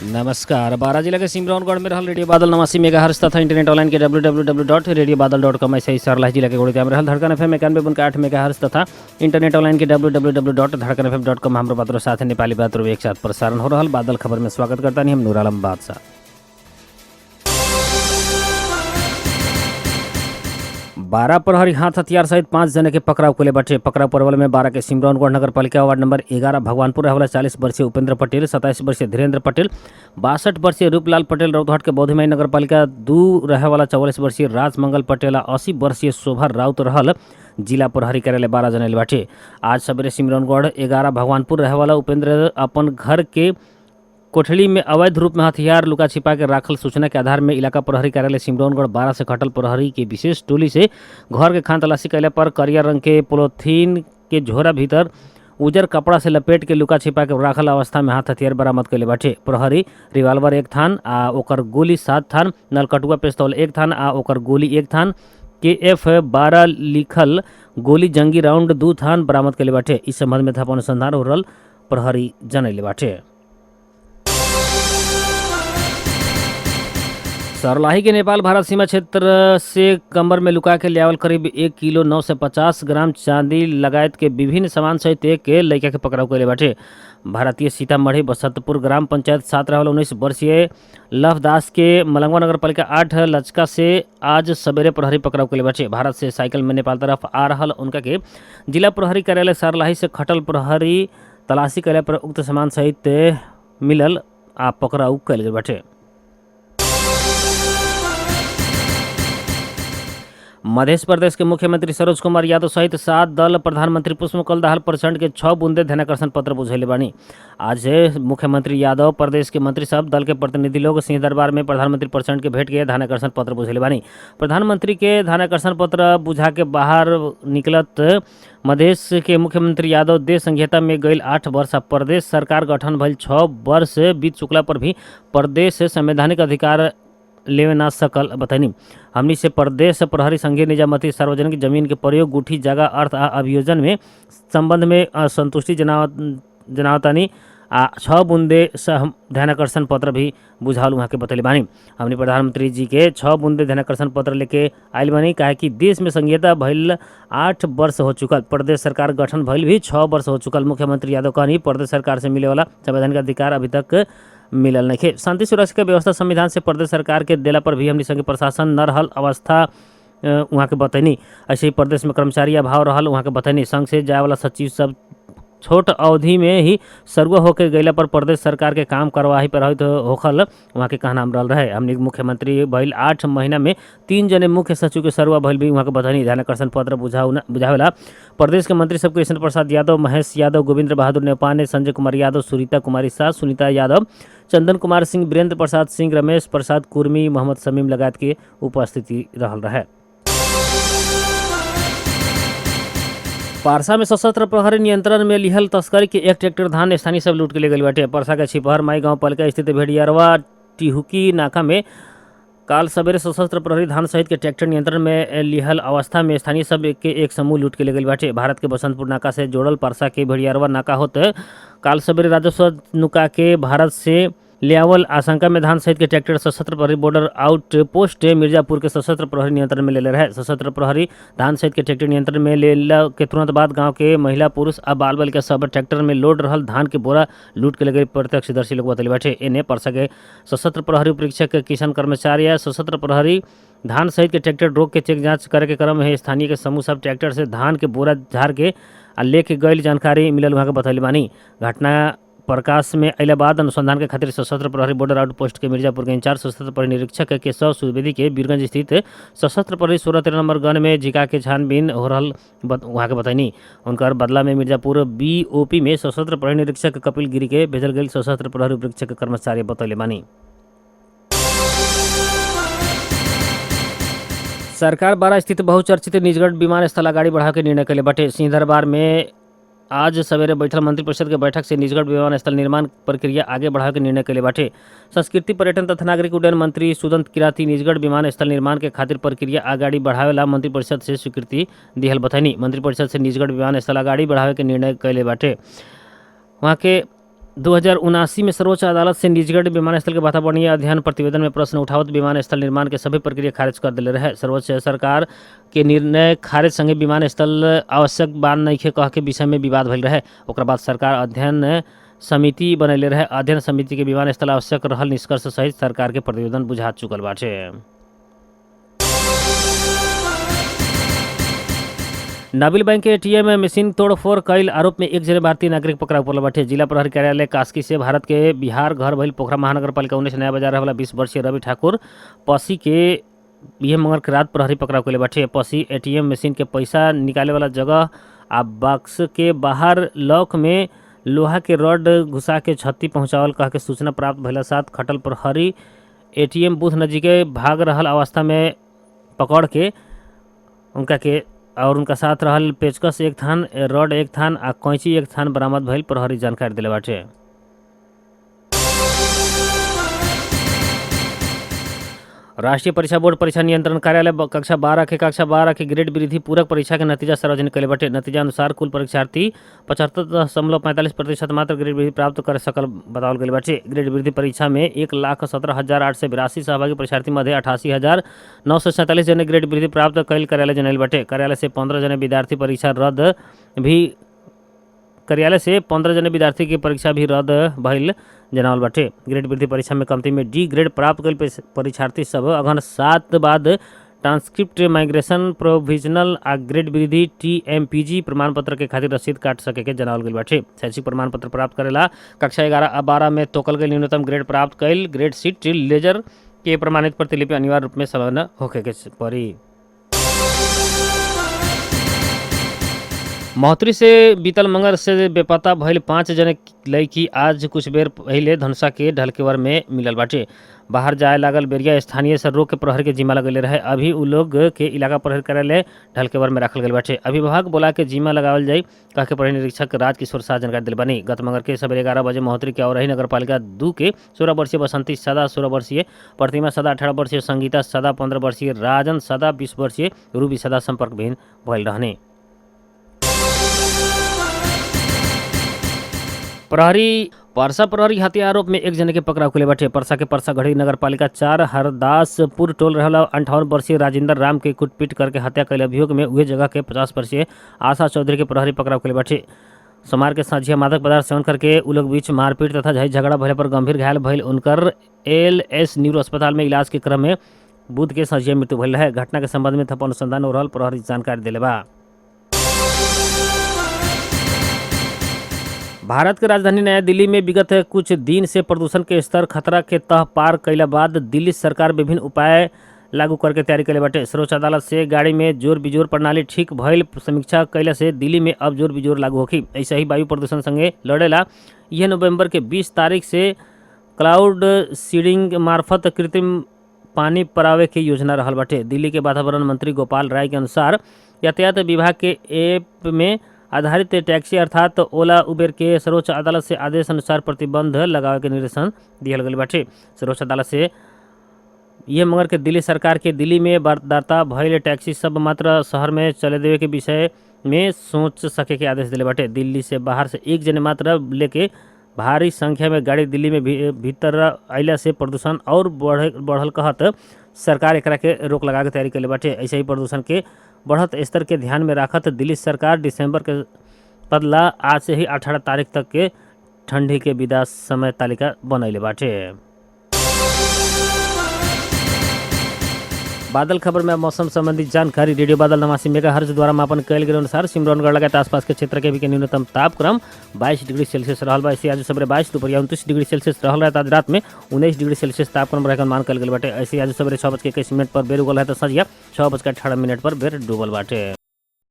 नमस्कार। बारा जिला के सिमरौनगढ़ में रहल रेडियो बादल 89 मेगाहर्ट्ज तथा इंटरनेट ऑनलाइन के www.radiobadal.com ऐसे ही सरलाही जिला के गोड़े में रहल धड़कन एफएम 91.8 मेगाहर्ट्ज तथा इंटरनेट ऑनलाइन के www.धड़कनfm.com हमरो बादल साथ नेपाली बात एक साथ प्रसारण हो रहल। बादल खबर में स्वागत करता नहीं हम नूर आलम बादशाह। 12 प्रहरी हाथ हथियार सहित 5 जने के पकड़ाव के लिए बचे। पकड़ाव परवल में 12 के सिमरौनगढ़ नगर पालिका वार्ड नंबर 11 भगवानपुर रहला 40 वर्षीय उपेंद्र पटेल, 27 वर्षीय धीरेन्द्र पटेल, 62 वर्षीय रूपलाल पटेल रौतहट के बौद्धमाई नगर पालिका 2 रहे वाला 44 वर्षीय राजमंगल पटेल, 80 वर्षीय शोभा राउत रहल जिला प्रहरी कार्यालय 12 जने बाटे। आज सवेरे सिमरौनगढ़ 11 भगवानपुर रहे वाला उपेंद्र अपन घर के कोठरी में अवैध रूप में हथियार लुका छिपा के राखल सूचना के आधार में इलाका प्रहरी कार्यालय सिमरौनगढ़ 12 से खटल प्रहरी के विशेष टोली से घर के खान तलाशी कैले पर करिया रंग के पोलोथीन के झोरा भीतर उजर कपड़ा से लपेट के लुका छिपा के राखल अवस्था में हाथ हथियार बरामद कैले बाटे। प्रहरी रिवाल्वर 1 थान आ ओकर गोली 7 थान, नलकटुआ पिस्तौल 1 थान आ ओकर गोली 1 थान, KF-12 लिखल गोली जंगी राउंड 2 थान बरामद कैले बाटे। इस संबंध में था अनुसंधान हो रहल प्रहरी जनैले बाटे। सरलाही के नेपाल भारत सीमा क्षेत्र से कमर में लुका के लियावल करीब 1 किलो 950 ग्राम चांदी लगायत के विभिन्न सामान सहित एक लड़का के पकड़ाव कैले बाटे। भारतीय सीतामढ़ी बसंतपुर ग्राम पंचायत 7 रहल 19 वर्षीय लवदास के मलंगवा नगर पालिका 8 लचका से आज सवेरे प्रहरी पकड़ाव कैले बाटे। भारत से साइकिल में नेपाल तरफ आ रहल उनका के जिला प्रहरी कार्यालय सरलाही से खटल प्रहरी तलाशी कैले पर उक्त सामान सहित मिलल आ पकड़ाव कैल गेल बाटे। मध्य प्रदेश के मुख्यमंत्री सरोज कुमार यादव सहित 7 दल प्रधानमंत्री पुष्पकमल दाहाल प्रचंड के 6 बूंदे ध्यानाकर्षण पत्र बुझैले बानी। आज मुख्यमंत्री यादव प्रदेश के मंत्री सब दल के प्रतिनिधि लोग सिंह दरबार में प्रधानमंत्री प्रचंड के भेंट के ध्यानाकर्षण पत्र बुझैले बानी। प्रधानमंत्री के ध्यानाकर्षण पत्र बुझा के बाहर निकलत मधेश के मुख्यमंत्री यादव देश संहिता में गईल 8 वर्ष प्रदेश सरकार गठन भइल 6 वर्ष बीत चुकला पर भी प्रदेश से संवैधानिक अधिकार लेवे ना सकल बतैनी। हमनी से प्रदेश प्रहरी संघीय निजामती सार्वजनिक जमीन के प्रयोग गुठी जगह अर्थ आ अभियोजन में संबंध में असंतुष्टि जनावतानी आ 6 बूंदे ध्यानाकर्षण पत्र भी बुझाल वहाँ के बतैले बानी। हमनी प्रधानमंत्री जी के 6 बूंदे ध्यानाकर्षण पत्र लेके आयल बानी काहे कि देश में संहिता भइल 8 वर्ष हो चुकल, प्रदेश सरकार गठन भइल भी 6 वर्ष हो चुकल। मुख्यमंत्री यादव कहनी प्रदेश सरकार से मिले वाला संवैधानिक अधिकार अभी तक मिलल नहीं। शांति सुरक्षा के व्यवस्था संविधान से प्रदेश सरकार के देला पर भी हमनी संगे प्रशासन न रहल अवस्था वहाँ के बतैनी। ऐसे ही प्रदेश में कर्मचारी अभाव रहल वहाँ के बतैनी। संघ से जाए वाला सचिव सब छोट अवधि में ही सर्व होकर गैला पर प्रदेश सरकार के काम करवाही पर होखल वहाँ के कहना रहल रहे। हमने मुख्यमंत्री भइल 8 महीना में 3 जने मुख्य सचिव के सर्वा भइल भी वहाँ के बतैनी। ध्यानाकर्षण पत्र बुझावेला प्रदेश के मंत्री सब कृष्ण प्रसाद यादव, महेश यादव, गोविंद्र बहादुर नेपाने, संजय कुमार यादव, सुरीता कुमारी शाह, सुनीता यादव, चंदन कुमार सिंह, वीरेंद्र प्रसाद सिंह, रमेश प्रसाद कुर्मी, मोहम्मद शमीम लगायत के उपस्थिति रहल रहे। पारसा में सशस्त्र प्रहरी नियंत्रण में लिहल तस्करी के 1 ट्रैक्टर धान स्थानीय सब लूट के ले गई बाटे। परसा के छिपहर माई गांव पालिका स्थित भेड़ियारवा टिहुकी नाका में काल सवेरे सशस्त्र प्रहरी धान सहित के ट्रैक्टर नियंत्रण में लिहल अवस्था में स्थानीय सब के एक समूह लूट के ले गई बाटे। भारत के बसंतपुर नाका से जोड़ल परसा के भेड़ियारवा नाका होते काल सवेरे राजस्व नुका के भारत से लियावल आशंका में धान सहित के ट्रैक्टर सशस्त्र प्रहरी बॉर्डर आउट पोस्ट मिर्जापुर के सशस्त्र प्रहरी नियंत्रण में ले रहे। सशस्त्र प्रहरी धान सहित के ट्रैक्टर नियंत्रण में लेला के तुरंत बाद गांव के महिला पुरुष आ बाल बाल के सब ट्रैक्टर में लोड रहल धान के बोरा लूट के लगे प्रत्यक्षदर्शी लोग बतैले बाटे। एने परसा के सशस्त्र प्रहरी परीक्षक किसान कर्मचारी सशस्त्र प्रहरी धान सहित के ट्रैक्टर रोक के चेक जाँच करे के क्रम में स्थानीय के समूह सब ट्रैक्टर से धान के बोरा झाड़ के लेके गई जानकारी मिलल वहाँ के बतैले बानी। घटना प्रकाश में अला बाद अनुसंधान के खातिर सशस्त्र प्रहरी बॉर्डर आउट पोस्ट के मिर्जापुर के इंचार्ज सशस्त्र प्रहरी निरीक्षक के सौ सुवेदी के वीरगंज स्थित सशस्त्र प्रहरी 16-13 नंबर गन में झिका के छानबीन हो रहल वहाँ के बतैनी। उनकर बदला में मिर्जापुर BOP में सशस्त्र प्रहरी निरीक्षक कपिल गिरी के भेजल गई सशस्त्र प्रहरी परीक्षक कर्मचारी बतैले बानी। सरकार 12 स्थित बहुचर्चित निजगढ़ विमानस्थल अगाडि बढ़ावे के निर्णय कैले बाटे। सिंह दरबार में आज सवेरे बैठल मंत्रिपरिषद के बैठक से निजगढ़ विमानस्थल निर्माण प्रक्रिया आगे बढ़ावे के निर्णय कैले बाटे। संस्कृति पर्यटन तथा नागरिक उड्डयन मंत्री सुदंत किराती निजगढ़ विमानस्थल निर्माण के खातिर प्रक्रिया आगाड़ी बढ़ावेला मंत्रिपरिषद से स्वीकृति दिहल बतैनी। मंत्रिपरिषद से निजगढ़ विमानस्थल आगाड़ी बढ़ावे के निर्णय कैले बाटे। वहाँ के 2079 में सर्वोच्च अदालत से निजगढ़ विमानस्थल के वातावरणीय अध्ययन प्रतिवेदन में प्रश्न उठावत विमानस्थल निर्माण के सभी प्रक्रिया खारिज कर दिले रहे। सर्वोच्च सरकार के निर्णय खारिज संगे विमानस्थल आवश्यक बान नइखे कह के विषय में विवाद भइल रहे। ओकरा बाद सरकार अध्ययन समिति बनैले रहे। अध्ययन समिति के विमानस्थल आवश्यक रहल निष्कर्ष सहित सरकार के प्रतिवेदन बुझा चुकल बाटे। नाबिल बैंक के एटीएम मशीन तोड़फोड़ कईल आरोप में एक जने भारतीय नागरिक पकड़ा पड़ल बाटे। जिला प्रहरी कार्यालय कास्की से भारत के बिहार घर भइल पोखरा महानगर पालिका 19 नया बाजार वाला 20 वर्षीय रवि ठाकुर पसी के यह मंगल के रात प्रहरी पकड़ाव कैले बाटे। पसी एटीएम मशीन के पैसा निकाले वाला जगह आ बक्स के बाहर लॉक में लोहा के रड घुसा के क्षति पहुंचावल कह के सूचना प्राप्त भइला साथ खटल प्रहरी एटीएम बूथ नजीके भाग रहल अवस्था में पकड़ के उनका साथ रहल पेचकस एक थान, रड एक थान आ कैंची एक थान बरामद भइल प्रहरी जानकारी दिले बाटे। राष्ट्रीय परीक्षा बोर्ड परीक्षा नियंत्रण कार्यालय कक्षा 12 के ग्रेड वृद्धि पूरक परीक्षा के नतीजा सार्वजनिक कैले बाटे। नतीजा अनुसार कुल परीक्षार्थी 75.45% मात्र ग्रेड वृद्धि प्राप्त कर सकल बतावल गइल बाटे। ग्रेड वृद्धि परीक्षा में 1,17,882 सहभागी परीक्षार्थी मध्य 88,947 जने ग्रेड वृद्धि प्राप्त कैल कार्यालय जनैल बाटे। कार्यालय से 15 जने विद्यार्थी की परीक्षा भी रद्द भइल जनावल बाटे। ग्रेड वृद्धि परीक्षा में कमती में डी ग्रेड प्राप्त कईल परीक्षार्थी सब अगहन 7 बाद ट्रांसक्रिप्ट माइग्रेशन प्रोविजनल आ ग्रेड वृद्धि TMPG प्रमाण पत्र के खातिर रसीद काट सके के जनावल गईल बाटे। शैक्षिक प्रमाण पत्र प्राप्त करेला कक्षा 11 आ 12 में तोकल गईल न्यूनतम ग्रेड प्राप्त कईल ग्रेड शीट लेजर के प्रमाणित प्रतिलिपि अनिवार्य रूप में संलग्न होके के पड़ी। महोत्तरी से बीतल मंगर से बेपता भइल 5 जने लड़की आज कुछ बेर पहले धनुषा के ढलकेवर में मिलल बाटे। बाहर जाए लागल बेरिया स्थानीय से रोक के प्रहरी के जिम्मा लगले रहे। अभी उ लोग के इलाका प्रहरी कार्यालय ढलकेवर में रखल गईल बाटे। अभिभावक बोला के जिम्मा लगावल जाई कह के प्रहरी निरीक्षक राजकिशोर शाह जानकारी दिल बानी। गत मंगर के सवेरे 11 बजे महोत्तरी के औरही नगर पालिका 2 के 16 वर्षीय बसंती सदा, 16 वर्षीय प्रतिमा सदा, 18 वर्षीय संगीता सदा, 15 वर्षीय राजन सदा, 20 वर्षीय रूबी सदा संपर्क विहीन भइल रहने। परसा प्रहरी हत्या आरोप में एक जने के पकड़ाव कैले बाटे। परसा के परसा घड़ी नगर पालिका 4 हरदासपुर टोल रहला 58 वर्षीय राजेंद्र राम के कुटपीट करके हत्या कैले अभियोग में उहे जगह के 50 वर्षीय आशा चौधरी के प्रहरी पकड़ाव कैले बाटे। सोमवार के सांझिया मादक पदार्थ सेवन करके उ लोग बीच मारपीट तथा झगड़ा भइले पर गंभीर घायल भइल उनकर LS न्यूरो अस्पताल में इलाज के क्रम में बुध के सांझिया मृत्यु भइल है। घटना के संबंध में थप अनुसंधान हो रहल प्रहरी जानकारी दिले बा। भारत के राजधानी नया दिल्ली में विगत कुछ दिन से प्रदूषण के स्तर खतरा के तह पार कैला बाद दिल्ली सरकार विभिन्न उपाय लागू करके तैयारी कैले बाटे। सर्वोच्च अदालत से गाड़ी में जोर बिजोर प्रणाली ठीक भइल समीक्षा कैला से दिल्ली में अब जोर बिजोर लागू होखी। ऐसे ही वायु प्रदूषण संगे लड़ेला यह नवंबर के 20 तारीख से क्लाउड सीडिंग मार्फत कृत्रिम पानी परावे के योजना रहल बाटे। दिल्ली के वातावरण मंत्री गोपाल राय के अनुसार यातायात विभाग के ऐप में आधारित टैक्सी अर्थात ओला उबेर के सर्वोच्च अदालत से आदेश अनुसार प्रतिबंध लगावे के निर्देशन दियल गईल बाटे। सर्वोच्च अदालत से यह मंगर के दिल्ली सरकार के दिल्ली में वारदाता भइल टैक्सी सब मात्र शहर में चले देवे के विषय में सोच सके के आदेश दिले बाटे। दिल्ली से बाहर से एक जने मात्र लेके भारी संख्या में गाड़ी दिल्ली में भीतर अइला से प्रदूषण और बढ़ल कहत सरकार एकरा के रोक लगा के तैयारी कैले बाटे। ऐसे ही प्रदूषण के बढ़त स्तर के ध्यान में रखत दिल्ली सरकार दिसंबर के बदला आज से ही 18 तारीख तक के ठंडी के विदा समय तालिका बनैले बाटे। बादल खबर में मौसम संबंधी जानकारी रेडियो बादल 89 मेगाहर्ट्ज द्वारा मापन कैल गेल अनुसार सिमरौनगढ़ लगायत आसपास के क्षेत्र के भी के न्यूनतम तापक्रम 22 डिग्री सेल्सियस रहल बा। ऐसे आज सवेरे 22 दोपहर 29 डिग्री सेल्सियस रहल है। आज रात में 19 डिग्री सेल्सियस तापक्रम रहकर मान कैल गेल बाटे। ऐसे आज सवेरे 6:21 पर बेर उगल है तो संझिया 6:18 पर बेर डूबल बाटे।